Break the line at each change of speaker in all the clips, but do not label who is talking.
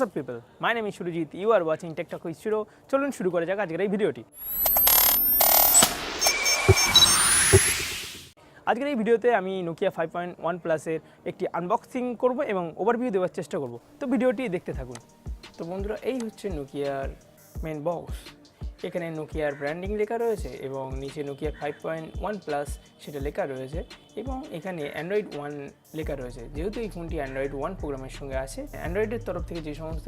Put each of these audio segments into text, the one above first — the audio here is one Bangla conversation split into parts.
What's up people? My name is Shurujit. You are watching Tech Talk with Shuro. চলুন শুরু করা যাক আজকের এই ভিডিওটি। আজকের এই ভিডিওতে আমি নোকিয়া 5.1 প্লাসের একটি আনবক্সিং করব এবং ওভারভিউ দেওয়ার চেষ্টা করব। তো ভিডিওটি দেখতে থাকুন। তো বন্ধুরা, এই হচ্ছে নোকিয়ার মেন বক্স। এখানে নোকিয়ার ব্র্যান্ডিং লেখা রয়েছে এবং নিচে নোকিয়া 5.1 প্লাস সেটা লেখা রয়েছে এবং এখানে অ্যান্ড্রয়েড 1 লেখা রয়েছে। যেহেতু এই ফোনটি অ্যান্ড্রয়েড 1 প্রোগ্রামের সঙ্গে আছে, অ্যান্ড্রয়েডের তরফ থেকে যে সমস্ত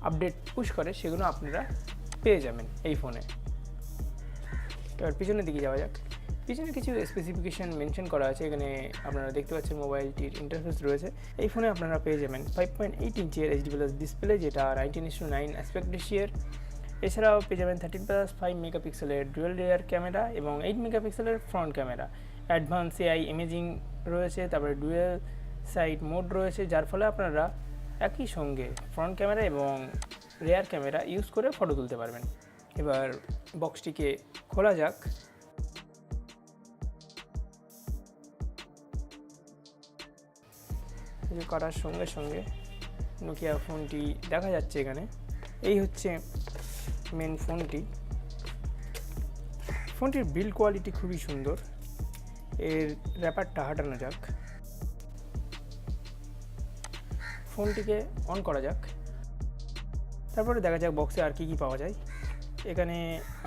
আপডেট পুশ করে সেগুলো আপনারা পেয়ে যাবেন এই ফোনে। এবার পিছনের দিকে যাওয়া যাক। পিছনে কিছু স্পেসিফিকেশান মেনশন করা আছে। এখানে আপনারা দেখতে পাচ্ছেন মোবাইলটির ইন্টারফেস রয়েছে। এই ফোনে আপনারা পেয়ে যাবেন 5.8 ইঞ্চের এইচডি প্লাস ডিসপ্লে, যেটা 19:9 অ্যাসপেক্ট রেশিওর। এছাড়াও পেয়ে যাবেন 13+5 মেগাপিক্সেলের ডুয়েল রিয়ার ক্যামেরা এবং 8 মেগাপিক্সেলের front camera. Advance AI imaging রয়েছে, তারপরে ডুয়েল সাইড মোড রয়েছে, যার ফলে আপনারা একই সঙ্গে ফ্রন্ট ক্যামেরা এবং রিয়ার ক্যামেরা ইউজ করে ফটো তুলতে পারবেন। এবার বক্সটিকে খোলা যাক। করার সঙ্গে সঙ্গে নোকিয়া ফোনটি দেখা যাচ্ছে এখানে। এই হচ্ছে মেন ফোনটির বিল্ড কোয়ালিটি খুবই সুন্দর। এর র্যাপারটা হাঁটানো যাক, ফোনটিকে অন করা যাক, তারপরে দেখা যাক বক্সে আর কি পাওয়া যায়। এখানে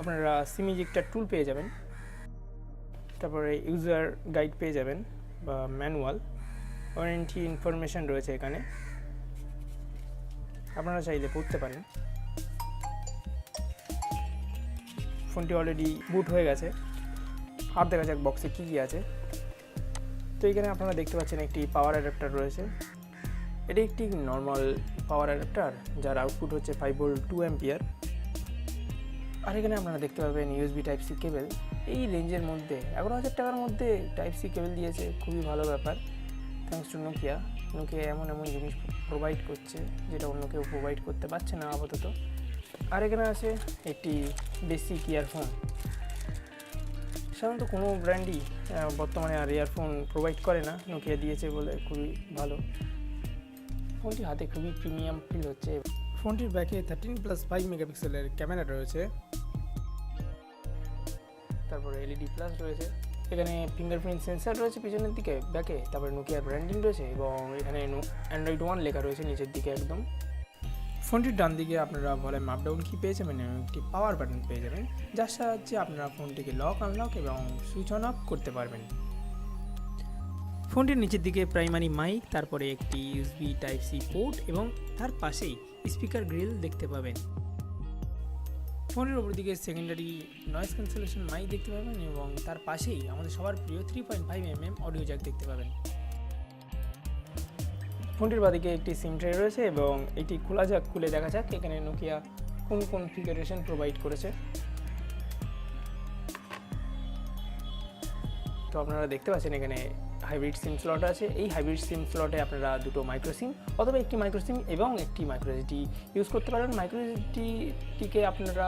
আপনারা সিম ইজেক্টর টুল পেয়ে যাবেন, তারপরে ইউজার গাইড পেয়ে যাবেন বা ম্যানুয়াল, ওয়ারেন্টি ইনফরমেশান রয়েছে এখানে, আপনারা চাইলে পড়তে পারেন। ফোনটি অলরেডি বুট হয়ে গেছে। আর দেখা যাক বক্সে কী কী আছে। তো এখানে আপনারা দেখতে পাচ্ছেন একটি পাওয়ার অ্যাডাপ্টার রয়েছে। এটি একটি নর্মাল পাওয়ার অ্যাডাপ্টার যার আউটপুট হচ্ছে 5 ভোল্ট 2 অ্যাম্পিয়ার। আর এখানে আপনারা দেখতে পাবেন ইউএসবি টাইপ সি কেবল। এই রেঞ্জের মধ্যে 11,000 টাকার মধ্যে টাইপ সি কেবল দিয়েছে, খুবই ভালো ব্যাপার। থ্যাঙ্কস টু নোকিয়া এমন জিনিস প্রোভাইড করছে যেটা অন্য কেউ প্রোভাইড করতে পারছে না আপাতত। আর এখানে আছে একটি বেসিক ইয়ারফোন। সাধারণত কোনো ব্র্যান্ডই বর্তমানে আর ইয়ারফোন প্রোভাইড করে না, নোকিয়া দিয়েছে বলে খুবই ভালো। ফোনটি হাতে খুবই প্রিমিয়াম ফিল হচ্ছে। ফোনটির ব্যাকে 13+5 মেগাপিক্সেলের ক্যামেরা রয়েছে, তারপরে এলইডি প্লাস রয়েছে। এখানে ফিঙ্গারপ্রিন্ট সেন্সার রয়েছে পিছনের দিকে ব্যাকে, তারপরে নোকিয়ার ব্র্যান্ডিং রয়েছে এবং এখানে অ্যান্ড্রয়েড 1 লেখা রয়েছে নিচের দিকে একদম। ফোনটির ডান দিকে আপনারা ভলিউম আপ ডাউন কি পেয়ে যাবেন এবং একটি পাওয়ার বাটন পেয়ে যাবেন, যার সাহায্যে আপনারা ফোনটিকে লক আনলক এবং সুইচ অন অফ করতে পারবেন। ফোনটির নিচের দিকে প্রাইমারি মাইক, তারপরে একটি ইউএসবি টাইপ সি পোর্ট এবং তার পাশেই স্পিকার গ্রিল দেখতে পাবেন। ফোনের ওপর দিকে সেকেন্ডারি নয়েজ ক্যান্সেলেশন মাইক দেখতে পাবেন এবং তার পাশেই আমাদের সবার প্রিয় 3.5mm অডিও জ্যাক দেখতে পাবেন। ফোনটির বাদিকে একটি সিম ট্রে রয়েছে এবং এটি খোলা যাক, খুলে দেখা যাক এখানে নোকিয়া কোন কনফিগারেশন প্রোভাইড করেছে। তো আপনারা দেখতে পাচ্ছেন এখানে হাইব্রিড সিম স্লট আছে। এই হাইব্রিড সিম স্লটে আপনারা দুটো মাইক্রো সিম অথবা একটি মাইক্রো সিম এবং একটি মাইক্রো এসডি ইউজ করতে পারবেন। মাইক্রো এসডিটিকে আপনারা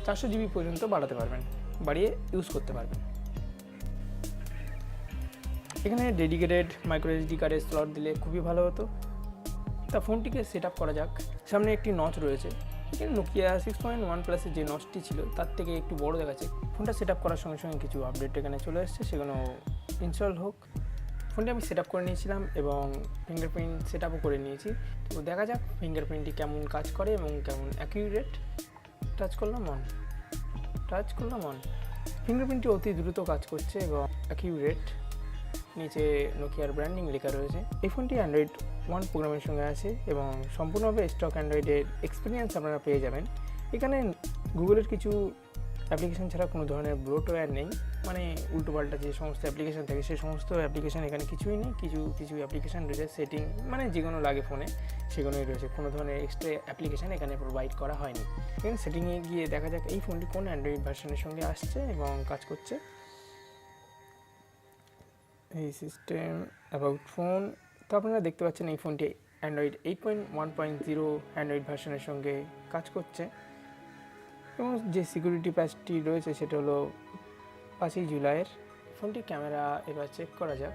400 জিবি পর্যন্ত বাড়াতে পারবেন, বাড়িয়ে ইউজ করতে পারবেন। এখানে ডেডিকেটেড মাইক্রো এসডি কার্ডের স্লট দিলে খুবই ভালো হতো। তা ফোনটিকে সেট আপ করা যাক। সামনে একটি নচ রয়েছে। এখানে নোকিয়া 6.1 প্লাসের যে নচটি ছিল তার থেকে একটু বড় দেখাচ্ছে। ফোনটা সেট আপ করার সঙ্গে সঙ্গে কিছু আপডেট এখানে চলে এসেছে, সেগুলো ইনস্টল হোক। ফোনটি আমি সেট আপ করে নিয়েছিলাম এবং ফিঙ্গারপ্রিন্ট সেট আপও করে নিয়েছি। তো দেখা যাক ফিঙ্গারপ্রিন্টটি কেমন কাজ করে এবং কেমন অ্যাকিউরেট। টাচ করলাম অন। ফিঙ্গারপ্রিন্টটি অতি দ্রুত কাজ করছে এবং অ্যাকিউরেট। নিচে নোকিয়ার ব্র্যান্ডিং লেখা রয়েছে। এই ফোনটি অ্যান্ড্রয়েড 1 প্রোগ্রামের সঙ্গে আছে এবং সম্পূর্ণভাবে স্টক অ্যান্ড্রয়েডের এক্সপিরিয়েন্স আপনারা পেয়ে যাবেন। এখানে গুগলের কিছু অ্যাপ্লিকেশান ছাড়া কোনো ধরনের ব্লোটওয়্যার নেই, মানে উল্টোপাল্টা যে সমস্ত অ্যাপ্লিকেশান থাকে সেই সমস্ত অ্যাপ্লিকেশান এখানে কিছুই নেই। কিছু অ্যাপ্লিকেশান রয়েছে সেটিং, মানে যেগুলো লাগে ফোনে সেগুলোই রয়েছে। কোনো ধরনের এক্সট্রা অ্যাপ্লিকেশান এখানে প্রোভাইড করা হয়নি। এখানে সেটিংয়ে গিয়ে দেখা যাক এই ফোনটি কোন অ্যান্ড্রয়েড ভার্সনের সঙ্গে আসছে এবং কাজ করছে। এই সিস্টেম অ্যাবাউট ফোন। তো আপনারা দেখতে পাচ্ছেন এই ফোনটি অ্যান্ড্রয়েড 8.1.0 অ্যান্ড্রয়েড ভার্সনের সঙ্গে কাজ করছে এবং যে সিকিউরিটি প্যাচটি রয়েছে সেটা হলো 5ই জুলাইয়ের। ফোনটির ক্যামেরা এবার চেক করা যাক।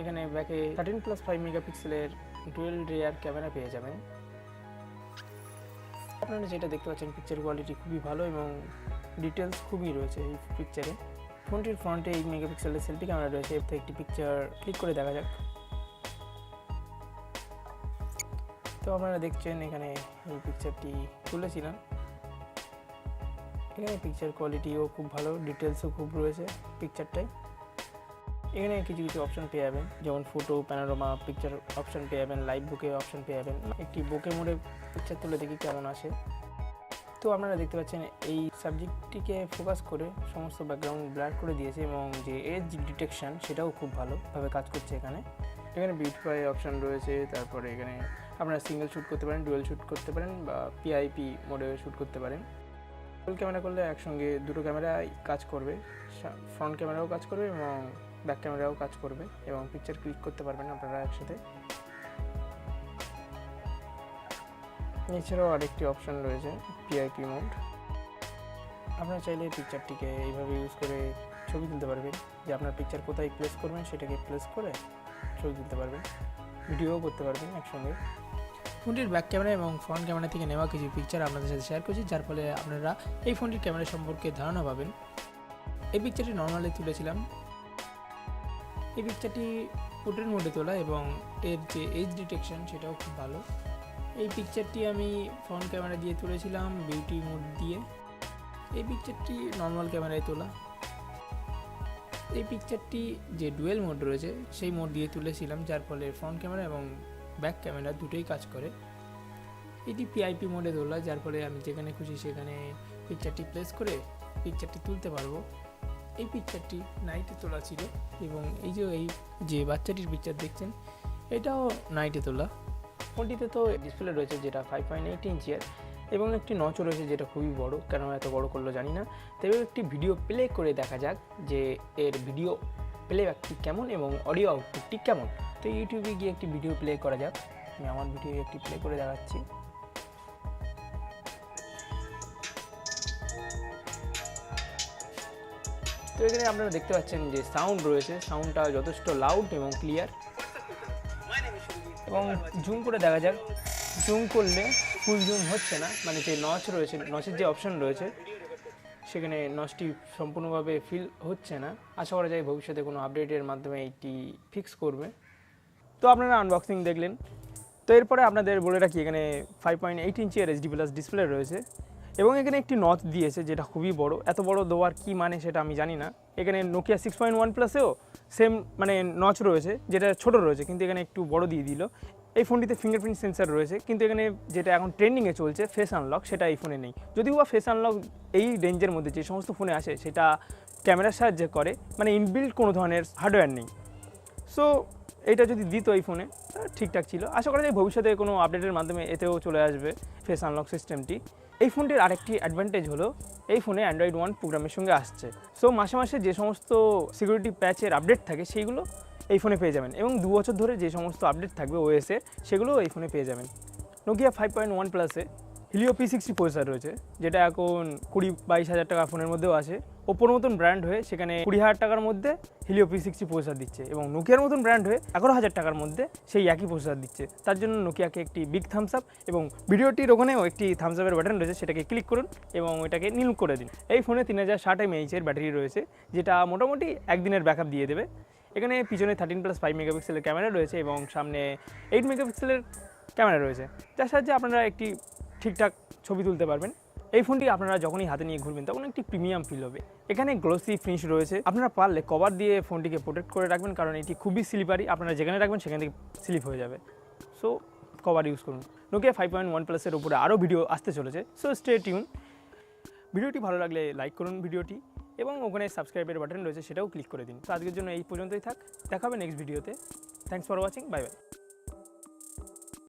এখানে ব্যাকে 13+5 মেগাপিক্সেলের ডুয়েল রিয়ার ক্যামেরা পেয়ে যাবেন আপনারা যেটা দেখতে পাচ্ছেন পিকচার কোয়ালিটি খুবই ভালো এবং ডিটেলস খুবই রয়েছে এই পিকচারে। ফোনটির ফ্রন্টে 8 মেগাপিক্সেলের সেলফি ক্যামেরা রয়েছে। এর থেকে একটি পিকচার ক্লিক করে দেখা যাক। তো আপনারা দেখছেন এখানে এই পিকচারটি তুলেছিলাম। এখানে পিকচার কোয়ালিটিও খুব ভালো, ডিটেলসও খুব রয়েছে পিকচারটাই। এখানে কিছু কিছু অপশন পেয়ে যাবেন, যেমন ফটো, প্যানোরামা, পিকচার অপশন পেয়ে যাবেন, লাইভ বুকে অপশন পেয়ে যাবেন। একটি বুকে মোডে পিকচার তুলে দেখি কেমন আসে। তো আপনারা দেখতে পাচ্ছেন এই সাবজেক্টটিকে ফোকাস করে সমস্ত ব্যাকগ্রাউন্ড ব্লার করে দিয়েছে এবং যে এজ ডিটেকশন সেটাও খুব ভালোভাবে কাজ করছে। এখানে বিউটিফাই অপশন রয়েছে। তারপরে এখানে আপনারা সিঙ্গেল শ্যুট করতে পারেন, ডুয়েল শ্যুট করতে পারেন বা পিআইপি মোডে শ্যুট করতে পারেন। ডুয়েল ক্যামেরা করলে একসঙ্গে দুটো ক্যামেরাই কাজ করবে, ফ্রন্ট ক্যামেরাও কাজ করবে এবং ব্যাক ক্যামেরাও কাজ করবে এবং পিকচার ক্লিক করতে পারবেন আপনারা একসাথে। এছাড়াও আরেকটি অপশন রয়েছে পিআইপি মোড। আপনারা চাইলে পিকচারটিকে এইভাবে ইউজ করে ছবি তুলতে পারবেন, যে আপনার পিকচার কোথায় প্লেস করবেন সেটাকে প্লেস করে ছবি তুলতে পারবেন, ভিডিও করতে পারবেন একসঙ্গে। ফোনটির ব্যাক ক্যামেরা এবং ফ্রন্ট ক্যামেরা থেকে নেওয়া কিছু পিকচার আপনাদের সাথে শেয়ার করছি, যার ফলে আপনারা এই ফোনটির ক্যামেরা সম্পর্কে ধারণা পাবেন। এই পিকচারটি নর্মালি তুলেছিলাম। এই পিকচারটি পোর্ট্রেট মোডে তোলা এবং এর যে এজ ডিটেকশন সেটাও খুব ভালো। এই পিকচারটি আমি ফ্রন্ট ক্যামেরা দিয়ে তুলেছিলাম বিউটি মোড দিয়ে। এই পিকচারটি নর্মাল ক্যামেরায় তোলা। এই পিকচারটি যে ডুয়েল মোড রয়েছে সেই মোড দিয়ে তুলেছিলাম, যার ফলে ফ্রন্ট ক্যামেরা এবং ব্যাক ক্যামেরা দুটোই কাজ করে। এটি পিআইপি মোডে তোলা, যার ফলে আমি যেখানে খুশি সেখানে পিকচারটি প্লেস করে পিকচারটি তুলতে পারবো। এই পিকচারটি নাইটে তোলা ছিল এবং এই যে বাচ্চাটির পিকচার দেখছেন এটাও নাইটে তোলা। ফোনটিতে তো ডিসপ্লে রয়েছে যেটা 5.8 ইঞ্চির এবং একটি নচও রয়েছে যেটা খুবই বড়, কেন এত বড় করলো জানি না। তবে একটি ভিডিও প্লে করে দেখা যাক যে এর ভিডিও প্লেব্যাকটি কেমন এবং অডিও আউটপুটটি কেমন। তো ইউটিউবে গিয়ে একটি ভিডিও প্লে করা যাক। আমি আমার ভিডিও একটি প্লে করে দেখাচ্ছি। তো এখানে আপনারা দেখতে পাচ্ছেন যে সাউন্ড রয়েছে, সাউন্ডটা যথেষ্ট লাউড এবং ক্লিয়ার। এবং জুম করে দেখা যাক। জুম করলে ফুল জুম হচ্ছে না, মানে যে নচ রয়েছে, নচের যে অপশন রয়েছে সেখানে নচটি সম্পূর্ণভাবে ফিল হচ্ছে না। আশা করা যায় ভবিষ্যতে কোনো আপডেটের মাধ্যমে এইটি ফিক্স করবে। তো আপনারা আনবক্সিং দেখলেন। তো এরপরে আপনাদের বলে রাখি এখানে 5.8 ইঞ্চির এইচডি প্লাস ডিসপ্লে রয়েছে এবং এখানে একটি নচ দিয়েছে যেটা খুবই বড়। এত বড় দেওয়ার কী মানে সেটা আমি জানি না। এখানে নোকিয়া 6.1 প্লাসেও সেম মানে নচ রয়েছে, যেটা ছোট রয়েছে কিন্তু এখানে একটু বড় দিয়ে দিল। এই ফোনটিতে ফিঙ্গারপ্রিন্ট সেন্সার রয়েছে, কিন্তু এখানে যেটা এখন ট্রেন্ডিংয়ে চলছে ফেস আনলক, সেটা এই ফোনে নেই। যদিও বা ফেস আনলক এই রেঞ্জের মধ্যে যে সমস্ত ফোনে আসে সেটা ক্যামেরার সাহায্যে করে, মানে ইনবিল্ট কোনো ধরনের হার্ডওয়্যার নেই। সো এইটা যদি দিত এই ফোনে ঠিকঠাক ছিল। আশা করা যায় ভবিষ্যতে কোনো আপডেটের মাধ্যমে এতেও চলে আসবে ফেস আনলক সিস্টেমটি। এই ফোনটির আরেকটি অ্যাডভান্টেজ হলো এই ফোনে অ্যান্ড্রয়েড 1 প্রোগ্রামের সঙ্গে আসছে। সো মাসে মাসে যে সমস্ত সিকিউরিটি প্যাচের আপডেট থাকে সেইগুলো এই ফোনে পেয়ে যাবেন এবং 2 বছর ধরে যে সমস্ত আপডেট থাকবে ওএসের সেগুলোও এই ফোনে পেয়ে যাবেন। নোকিয়া 5.1 প্লাসে হিলিও P60 প্রসেসর রয়েছে, যেটা এখন 20-22 হাজার টাকা ফোনের মধ্যেও আছে। ওপোর মতন ব্র্যান্ড হয়ে সেখানে 20,000 টাকার মধ্যে হিলিও P60 প্রসেসর দিচ্ছে এবং নোকিয়ার মতন ব্র্যান্ড হয়ে 11,000 টাকার মধ্যে সেই একই প্রসেসর দিচ্ছে। তার জন্য নোকিয়াকে একটি বিগ থামস আপ, এবং ভিডিওটির ওখানেও একটি থামস আপের বাটন রয়েছে, সেটাকে ক্লিক করুন এবং এটাকে নীল করে দিন। এই ফোনে 3060 mAh ব্যাটারি রয়েছে, যেটা মোটামুটি একদিনের ব্যাকআপ দিয়ে দেবে। এখানে পিছনে 13+5 মেগাপিক্সেলের ক্যামেরা রয়েছে এবং সামনে 8 মেগাপিক্সেলের ক্যামেরা রয়েছে, যার সাহায্যে আপনারা একটি ঠিকঠাক ছবি তুলতে পারবেন। এই ফোনটি আপনারা যখনই হাতে নিয়ে ঘুরবেন তখন একটি প্রিমিয়াম ফিল হবে। এখানে গ্লোসি ফিনিশ রয়েছে, আপনারা পারলে কভার দিয়ে ফোনটিকে প্রোটেক্ট করে রাখবেন, কারণ এটি খুবই স্লিপারি। আপনারা যেখানে রাখবেন সেখান থেকে স্লিপ হয়ে যাবে। সো কভার ইউজ করুন। নোকিয়া 5.1 প্লাসের উপরে আরও ভিডিও আসতে চলেছে, সো স্টে টিউন। ভিডিওটি ভালো লাগলে লাইক করুন ভিডিওটি, এবং ওখানে সাবস্ক্রাইবের বাটন রয়েছে সেটাও ক্লিক করে দিন। তো আজকের জন্য এই পর্যন্তই থাক, দেখা হবে নেক্সট ভিডিওতে। Thanks for watching, bye bye.